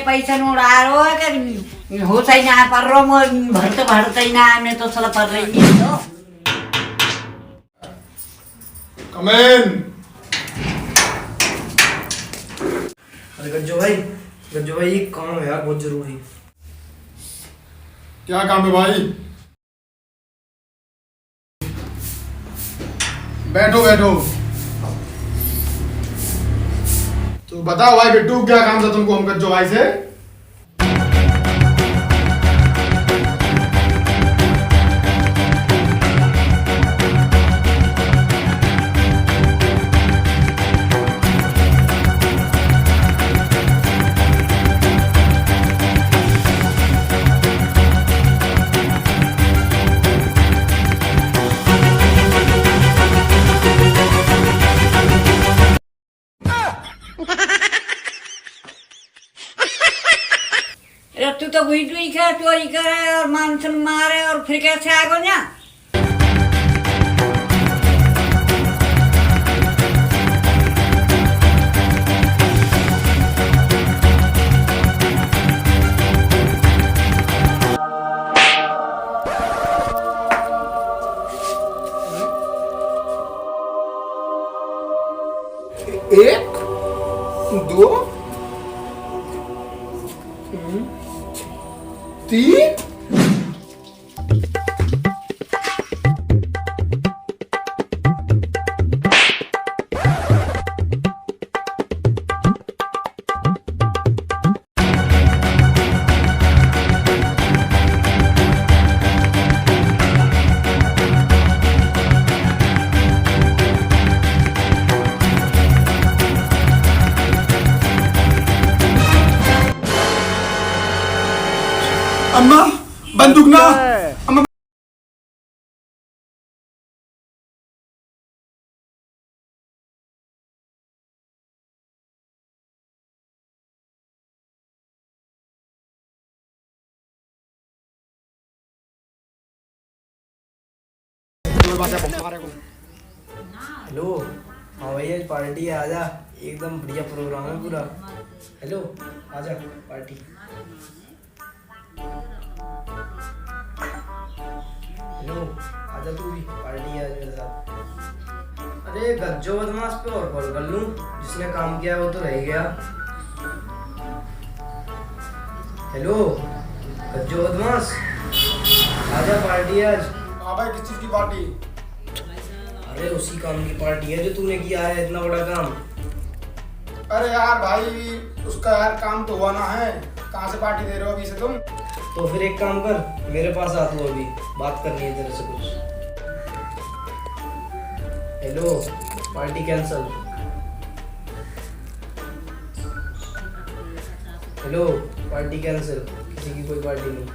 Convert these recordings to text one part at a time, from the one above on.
पैसा उड़ा रो के हो सही ना पर रो भरते ही ना मैं तो साला पर रही है तो कमेन। अरे गज्जो भाई एक काम है यार बहुत जरूरी। क्या काम है भाई? बैठो बैठो। तो बताओ भाई बिट्टू क्या काम था तुमको हम गज्जो भाई से? तू तो घुई टुई खा चोरी करे और मानसन मारे और फिर कैसे आगो ना एक दो तीन। अम्मा बंदूक ना अम्मा। हेलो हाँ भैया पार्टी है आजा एकदम बढ़िया प्रोग्राम है पूरा। हेलो आजा पार्टी। हेलो आजा तू भी पार्टी है आज मेरे साथ। अरे गज्जो बदमाश पे और कॉल कर लूं जिसने काम किया वो तो रह गया। हेलो गज्जो बदमाश आजा पार्टी है आज। हाँ भाई किस चीज की पार्टी? अरे उसी काम की पार्टी है जो तूने किया है इतना बड़ा काम। अरे यार भाई उसका यार काम तो हुआ ना है, कहाँ से पार्टी दे रहे हो अभी से तुम? तो फिर एक काम कर मेरे पास आ तू अभी बात करनी है तेरे से कुछ। Hello party cancel. Hello party cancel किसी की कोई पार्टी नहीं।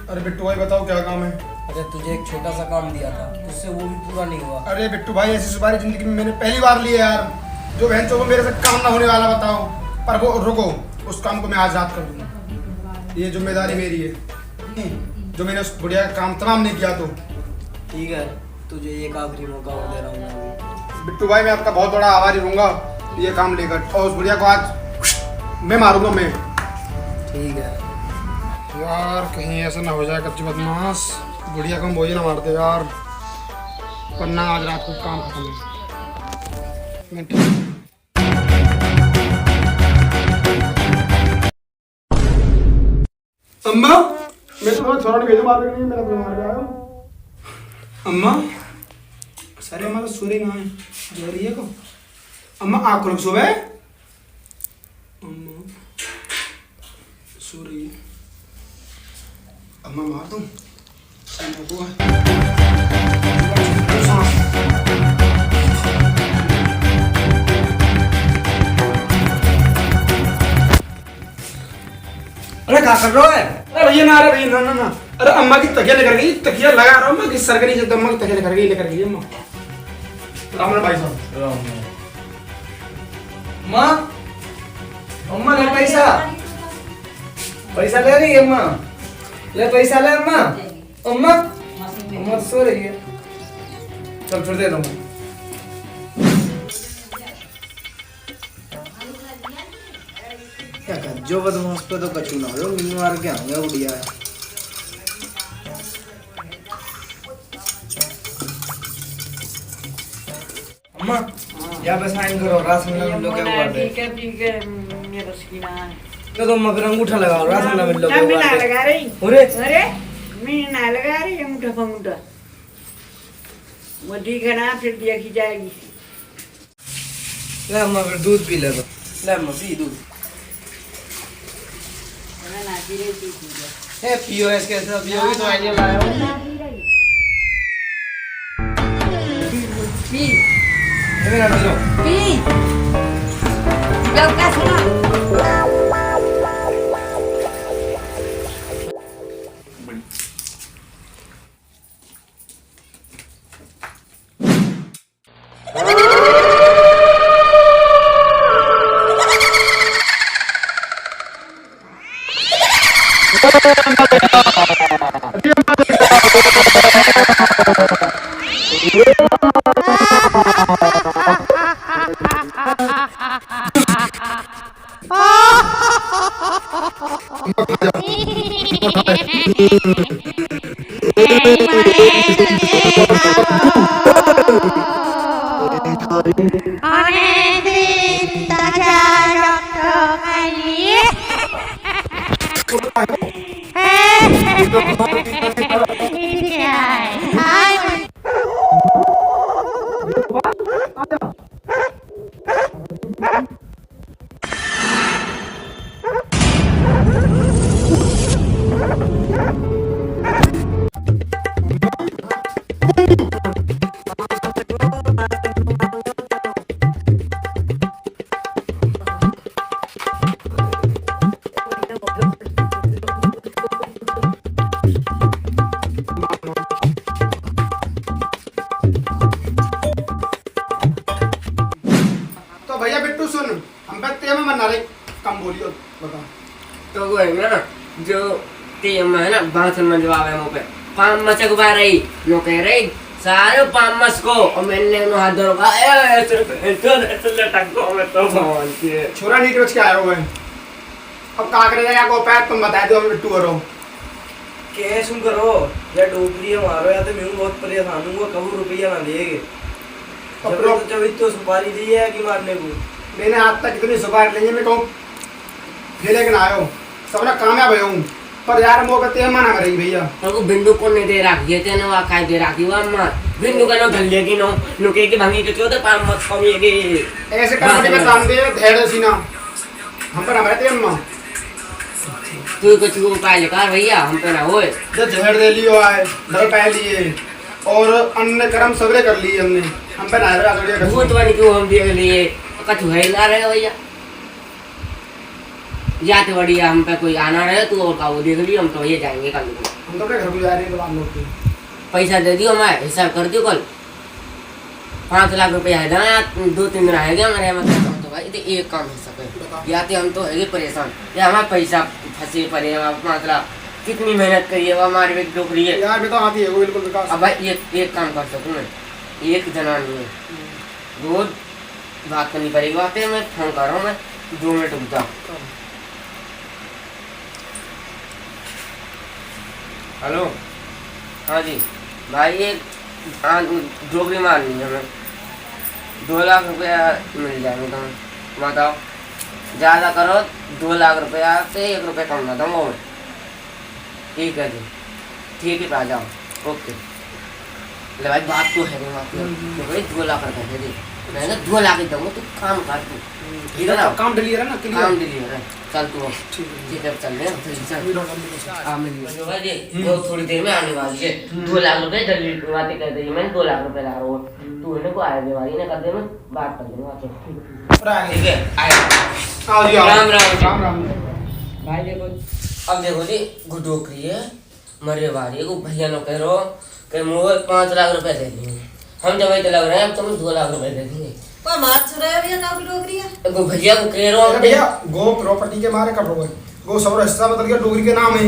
अरे बिट्टू भाई बताओ क्या काम है? अरे तुझे एक छोटा सा काम दिया था उससे वो भी पूरा नहीं हुआ। अरे बिट्टू भाई ऐसी सुपारी जिंदगी में मैंने पहली बार ली है यार, जो बहन चो मेरे से काम ना होने वाला बताओ। पर वो रुको उस काम को मैं आज याद कर दूंगा, ये जिम्मेदारी मेरी है। जो मैंने उस बुढ़िया का काम तमाम नहीं किया तो ठीक है तुझे एक आखिरी मौका और दे रहा हूँ मैं अभी। बिट्टू भाई मैं आपका बहुत बड़ा आभारी रहूंगा ये काम लेकर, और उस बुढ़िया को आज मैं मारूंगा मैं। ठीक है यार कहीं ऐसा ना हो जाए कच्ची बदमाश बुढ़िया को बोझ ना मार दे यार, वरना आज रात को काम खत्म है। अम्मा मैं तुम्हारा छोरा भेजो मार के नहीं मेरा तुम्हें मार के आया अम्मा। सारे अम्मा तो सूर्य ना है जा रही है को अम्मा आँख खोलो सुबह अम्मा सूर्य अम्मा मार दूं अरे क्या कर रहे हो? अरे भैया ना, अरे भैया ना ना ना, अरे अम्मा की तकिया लेकर गई, तकिया लगा रहा हूँ मैं कि सर के नीचे, अम्मा की तकिया लेकर गई अम्मा। राम राम भाई साहब। माँ अम्मा ले पैसा, पैसा ले रही है अम्मा, ले पैसा ले अम्मा। अम्मा अम्मा सो रही है, चल फिर दे दूँ। जो बदमाश पे तो कछु ना हो मिलने मार के आऊंगा बढ़िया है। अम्मा यहाँ पे साइन करो राशन ना मिल लो क्या हुआ ठीक है मेरा सीना है तो अम्मा फिर अंगूठा लगाओ राशन ना मिल लो मैं ना लगा रही अरे अरे मैं ना लगा रही अंगूठा फंगूठा वो ठीक है ना फिर देखी जाएगी ले अम्मा फिर दूध पी ले तो ले अम्मा पी दूध ना पी रही थी ए पीओएस कैसे पियोगी तो आइडिया लाया हूं पी मेरा लो पी जब का सुना तो भैया बिट्टू सुन हम पे तेम मना रही कम बोलियो बता तो वो है ना जो टीम है ना भाषण में जवाब है मुँह पे पाम मचक बा रही नो कह रही सारे पाम मच को और मैंने उन्हें हाथ धरोगा ऐसे लटक को मैं तो बोल के छोरा नीट बच के आया हुआ है अब का करेगा क्या को पैर तुम बता दो हम बिट्टू करो के सुन करो या डोकरी है मारो या तो मैं बहुत परेशान हूं कब रुपया ना देगे जब तो सुपारी दी है कि मारने को मैंने आज तक कितनी सुपारी ली है मैं कहूँ ये लेकिन आयो सबने कामयाब हूँ पर यार मौका ते मना करेगी भैया तो बिंदु को नहीं दे रखी है तेने वहाँ खाई दे रखी हुआ अम्मा बिंदु का ना धल्ले की नो नुके की भंगी के क्यों तो पाम मच कमिएगी ऐसे करने में काम दे धैर्य सीना हम पर हमारे ते अम्मा तू कुछ उपाय लगा भैया हम पे ना होए जो जहर दे लियो आए दर पै लिए और अन्य कर्म सगरे कर लिए हमने हम पे ना रहा भूत बन क्यों हम देख लिए कछु है ना रहे भैया जाते बढ़िया हम पे कोई आना रहे तू और का वो देख लियो हम तो ये जाएंगे कल को हम तो अपने घर को जा रहे हैं हम लोग पैसा दे दियो मैं हिसाब कर दियो कल 5 लाख रुपया है ना 2-3 दिन रहेगा मेरे मतलब तो भाई तो एक काम हो सके या तो हम तो है परेशान या हमारा पैसा फंसे पड़े 5 लाख कितनी मेहनत करी है हमारे भी डोकरी है यार भी तो आती है वो बिल्कुल विकास अब भाई एक काम कर सकूँ मैं एक जना नहीं है रोज बात करनी पड़ेगी वहाँ पे मैं फोन कर रहा हूँ मैं 2 मिनट रुक जाओ हेलो हाँ जी भाई एक डोगरी मारनी है हमें 2 लाख रुपया मिल जाएंगे तुम्हें बताओ ज़्यादा करो 2 लाख रुपया से 1 रुपया कम ना दूँगा मैं ठीक है जी ठीक है आ जाओ ओके ले भाई बात तो है नहीं भाई 2 लाख रुपये दे दे मैंने 2 लाख ही दूँगा तू काम कर तू ठीक है ना काम डिलीवर है ना काम डिलीवर है चल तू ठीक है चल रहे वो थोड़ी देर में आने वाली है 2 लाख रुपए डिलीवर करवाते कहते हैं मैंने 2 लाख रुपए ला रहा हूँ तू इन्हें को आए वाली ने कर दे मैं बात कर लूँगा ठीक है आए राम राम राम भाई देखो अब देखो जी गुडोकरी है मरे वाली को भैया नो कह रहे हो कि मुझे 5 लाख रुपए दे देंगे हम जब लग रहे हैं तुम्हें 2 लाख रुपए दे देंगे पर मार छुरा है भैया काफी डोगरी है गो भैया को कह रहा हूँ भैया गो प्रॉपर्टी के मारे कर रहे गो सब हिस्सा बदल गया डोगरी के नाम है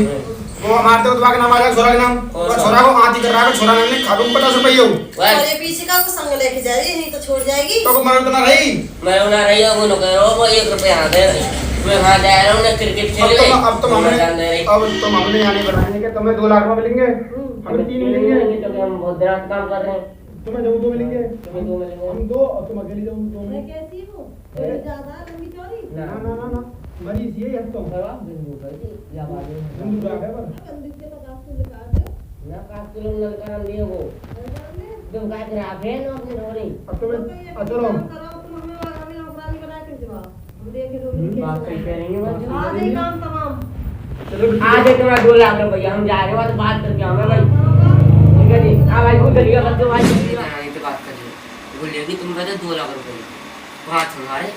वो मारते हो तुम्हारे नाम आ जाएगा छोरा के नाम और छोरा को आती कर रहा है छोरा ने खादू 50 रुपए हो अरे पीछे का को संग लेके जा रही नहीं तो छोड़ जाएगी तो को मारो तो ना रही मैं ना रही हूँ वो कह रहा हूँ 1 रुपया दे मैं वहाँ जा रहा हूँ ना क्रिकेट खेलने। अब तुम हमने यानी बनाएंगे कि तुम्हें 2 लाख रुपए मिलेंगे, हमें 3 मिलेंगे। तो हम बहुत दिन रात काम कर रहे हैं। तुम्हें जब 2 मिलेंगे, तुम्हें 2 मिलेंगे। हम 2 और तुम अकेली जाओ 2 मैं में। कैसी हूँ ज्यादा लंबी चौड़ी ना मरीज ये है तो बिंदु कर दी या बाद में हिंदू का है पर कंदी से 50 से निकाल दे ना 5 किलो लड़का लिए वो तुम का खराब है ना अपनी रोनी। अब तुम्हें चलो कराओ तुम हमें नौकरानी बना के जवाब हम देखे दो बात सही कह रही है बस। आज ही काम तमाम चलो आज है तुम्हारा 2 लाख रुपया हम जा रहे हैं तो बात करके हमें भाई ठीक है जी। हाँ भाई खुद चलिएगा बच्चों भाई तो बात करिए बोलिएगी तुम कहते 2 लाख रुपये 5 हमारे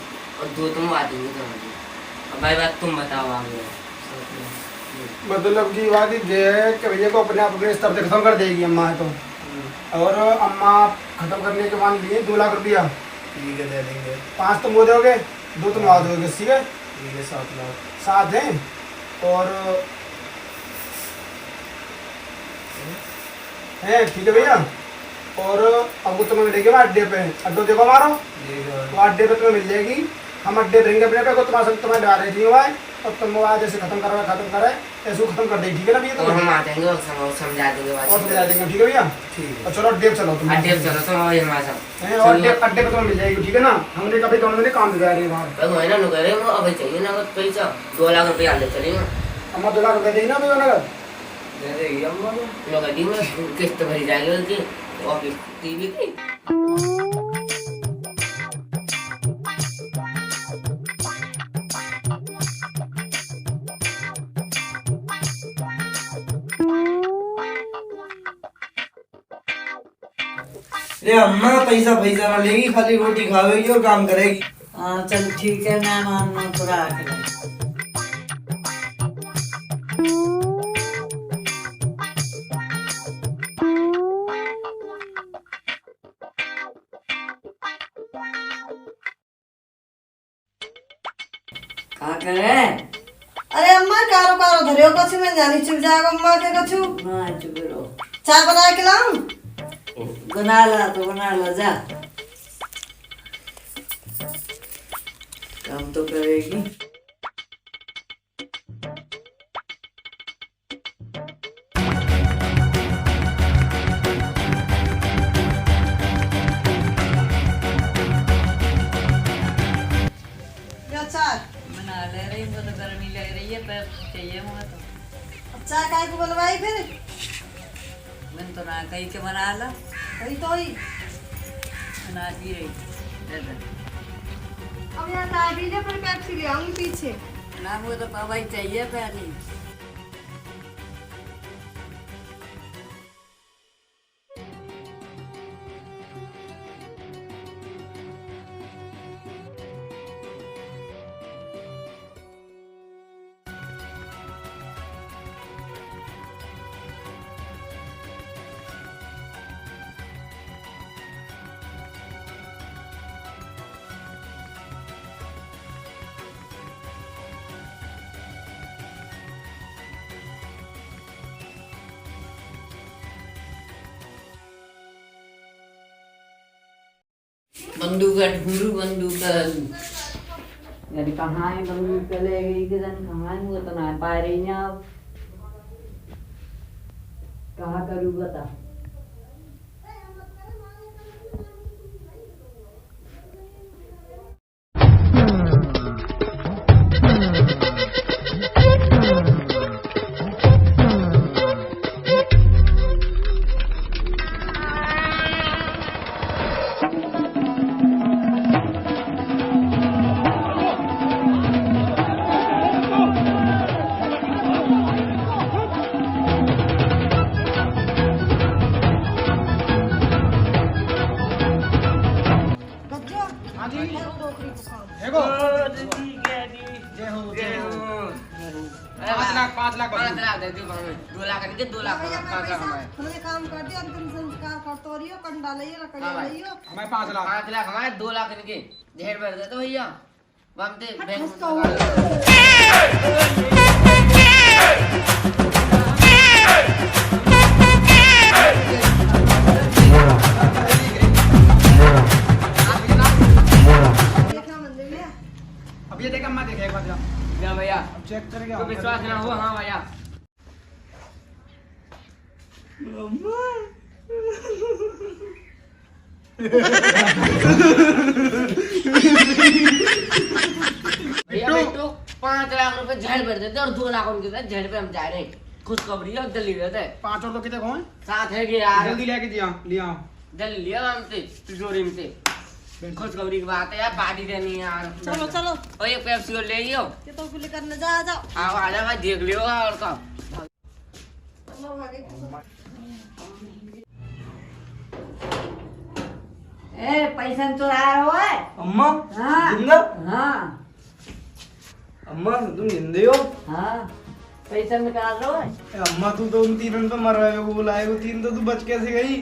और 2 तुम आ देंगे तुम्हारी। अब भाई बात तुम बताओ आगे। मतलब की बात ये है कि भैया को अपने आप अपने स्तर से खत्म कर देगी अम्मा है तो, और अम्मा खत्म करने के मान लिए 2 लाख रुपया ठीक है दे देंगे। 5 तुम हो जाओगे, 2 तुम आ जाओगे, ठीक है? ठीक है 7 लाख 7 हैं और हैं, ठीक है भैया। और अब वो तुम्हें मिलेगी अड्डे पे, अड्डो देखो हमारा तो अड्डे पे तुम्हें मिल जाएगी। हम अड्डे रहेंगे अपने पे को तुम्हारे संग तुम्हें लगा रही थी हुआ है और तुम मोबाइल जैसे खत्म करे ऐसे खत्म कर देगी, ठीक है ना भैया? और हम आ जाएंगे और समझा देंगे और बात समझा देंगे, ठीक है भैया? ठीक है। और चलो अड्डे पे चलो तुम, अड्डे पे चलो तुम और हमारे साथ हैं, और अड्डे पे तुम्हें मिल जाएगी, ठीक है ना? हमने कभी दोनों ने काम दिखाया नहीं वहाँ। तो है ना नु करे वो अभी चाहिए ना पैसा 2 लाख रुपया ले चलेंगे अम्मा 2 लाख रुपये देगी ना भैया नगद? दे देगी अम्मा को। लोग दी में किस्त भरी जाएगी उसकी ऑफिस टीवी की। अरे अम्मा पैसा ना लेगी, खाली रोटी खावेगी और काम करेगी। हाँ चल ठीक है मैं मान पूरा आकर कहाँ करे? अरे अम्मा कारो कारो धरियो कछु में जानी चुप जाएगा अम्मा के कछु हाँ चुप रहो, चाय बना के लाऊं बना ला तो बना ला जा, काम तो करेगी। या चाय बना ले रही हूँ तो गर्मी लग रही है पर चाहिए मुझे तो। अब चाय काय को बनवाई फिर मैंने तो ना कहीं के बना ला, वही तो ही बना पी रही दे दे। अब यहाँ चाय पी ले फिर पेप्सी ले आऊंगी पीछे ना मुझे तो पावा ही चाहिए पहले। बंदूक ढूंढू बंदूक यानी कहाँ है बंदूक चले गई कि जन कहाँ है मुझे तो ना पा रही हैं अब कहाँ करूँ बता। देखो 5 लाख 5 लाख दे दो हमें 2 लाख दे 2 लाख 5 लाख हमारे हमने काम कर दिया अंतिम संस्कार करतो रहियो कंडा लइयो लकड़ी हाँ भाई। लइयो हमें 5 लाख 5 लाख हमारे 2 लाख इनके ढेर भर दे तो भैया हम ते बैंक हंसता में हुआ। देखा मंदिर में अब ये देख अम्मा देखे एक बार जा क्या तो विश्वास ना हो हाँ भैया भैया बिट्टू 5 लाख रुपए झड़ भर देते और 2 लाख उनके साथ झड़ पे हम जा रहे हैं खुशखबरी है जल्दी देते 5 और तो कितने कौन साथ है कि यार जल्दी लेके दिया लिया जल्दी लिया हमसे तिजोरी में से खुशखबरी की बात है यार पार्टी देनी है यार चलो चलो और एक पेप्सी और ले लियो ये तो कुली करने जा जाओ आओ आ जा भाई देख लियो और कब चलो आगे ए पैसा चुराया हुआ है अम्मा हाँ जिंदा हाँ अम्मा तुम जिंदे हो हाँ पैसा निकाल रहा है अम्मा तू तो उन तीनों पे मर रहे हो वो लाए वो तीन तो तू बच कैसे गई